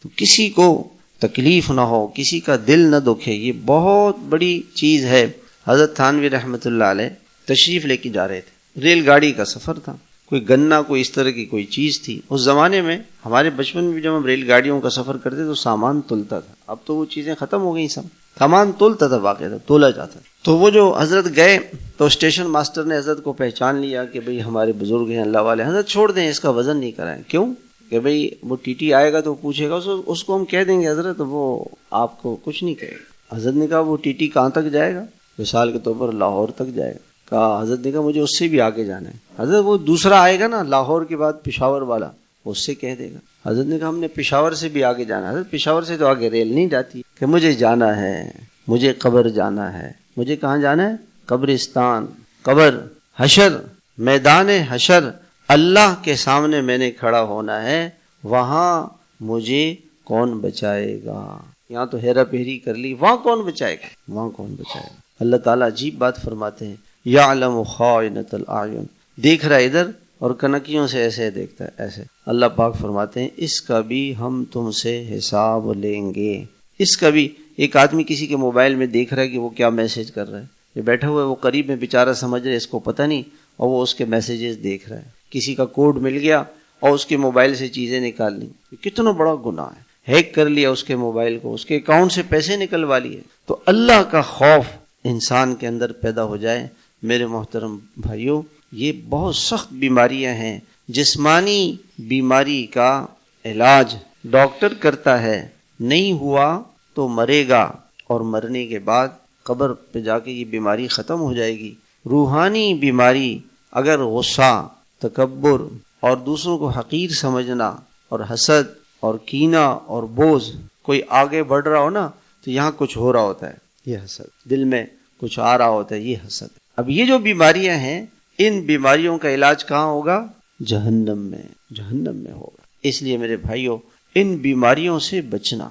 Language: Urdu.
تو کسی کو تکلیف نہ ہو، کسی کا دل نہ دکھے، یہ بہت بڑی چیز ہے۔ حضرت تھانوی رحمۃ اللہ علیہ تشریف لے کے جا رہے تھے، ریل گاڑی کا سفر تھا، کوئی گنا کوئی اس طرح کی کوئی چیز تھی۔ اس زمانے میں ہمارے بچپن میں جب ہم ریل گاڑیوں کا سفر کرتے تو سامان تلتا تھا، اب تو وہ چیزیں ختم ہو گئی، سب سامان تولتا تھا، باقاعدہ تولا جاتا تھا۔ تو وہ جو حضرت گئے تو اسٹیشن ماسٹر نے حضرت کو پہچان لیا کہ بھئی ہمارے بزرگ ہیں اللہ والے، حضرت چھوڑ دیں، اس کا وزن نہیں کرائیں۔ کیوں؟ کہ بھئی وہ ٹی ٹی آئے گا تو پوچھے گا، اس کو ہم کہہ دیں گے حضرت وہ آپ کو کچھ نہیں کہے گا۔ حضرت نے کہا وہ ٹی ٹی کہاں تک جائے گا؟ مثال کے طور پر لاہور تک جائے گا۔ کہا حضرت نے کہا مجھے اس سے بھی آگے جانا ہے۔ حضرت وہ دوسرا آئے گا نا لاہور کے بعد پشاور والا، اس سے کہہ دے گا۔ حضرت نے کہا ہم نے پشاور سے بھی آگے جانا ہے۔ حضرت پشاور سے تو آگے ریل نہیں جاتی، کہ مجھے جانا ہے، مجھے قبر جانا ہے۔ مجھے کہاں جانا ہے؟ قبرستان، قبر، حشر، میدان حشر، اللہ کے سامنے میں نے کھڑا ہونا ہے، وہاں مجھے کون بچائے گا؟ یہاں تو ہیرا پھیری کر لی، وہاں کون بچائے گا؟ وہاں کون بچائے گا؟ اللہ تعالیٰ عجیب بات فرماتے ہیں، یعلم خائنۃ الاعین، دیکھ رہا ہے ادھر اور کنکیوں سے ایسے دیکھتا ہے ایسے۔ اللہ پاک فرماتے ہیں اس کا بھی ہم تم سے حساب لیں گے۔ اس کا بھی، ایک آدمی کسی کے موبائل میں دیکھ رہا ہے کہ وہ کیا میسج کر رہا ہے، یہ بیٹھا ہوا ہے، وہ قریب میں بیچارہ سمجھ رہا ہے اس کو پتہ نہیں، اور وہ اس کے میسیجز دیکھ رہا ہے۔ کسی کا کوڈ مل گیا اور اس کے موبائل سے چیزیں نکال لی، کتنا بڑا گناہ ہے۔ ہیک کر لیا اس کے موبائل کو، اس کے اکاؤنٹ سے پیسے نکلوا لیے۔ تو اللہ کا خوف انسان کے اندر پیدا ہو جائے۔ میرے محترم بھائیوں، یہ بہت سخت بیماریاں ہیں۔ جسمانی بیماری کا علاج ڈاکٹر کرتا ہے، نہیں ہوا تو مرے گا، اور مرنے کے بعد قبر پہ جا کے یہ بیماری ختم ہو جائے گی۔ روحانی بیماری، اگر غصہ، تکبر اور دوسروں کو حقیر سمجھنا اور حسد اور کینہ اور بغض، کوئی آگے بڑھ رہا ہو نا تو یہاں کچھ ہو رہا ہوتا ہے، یہ حسد، دل میں کچھ آ رہا ہوتا ہے، یہ حسد۔ اب یہ جو بیماریاں ہیں، ان بیماریوں کا علاج کہاں ہوگا؟ جہنم میں، جہنم میں ہوگا۔ اس لیے میرے بھائیوں، ان بیماریوں سے بچنا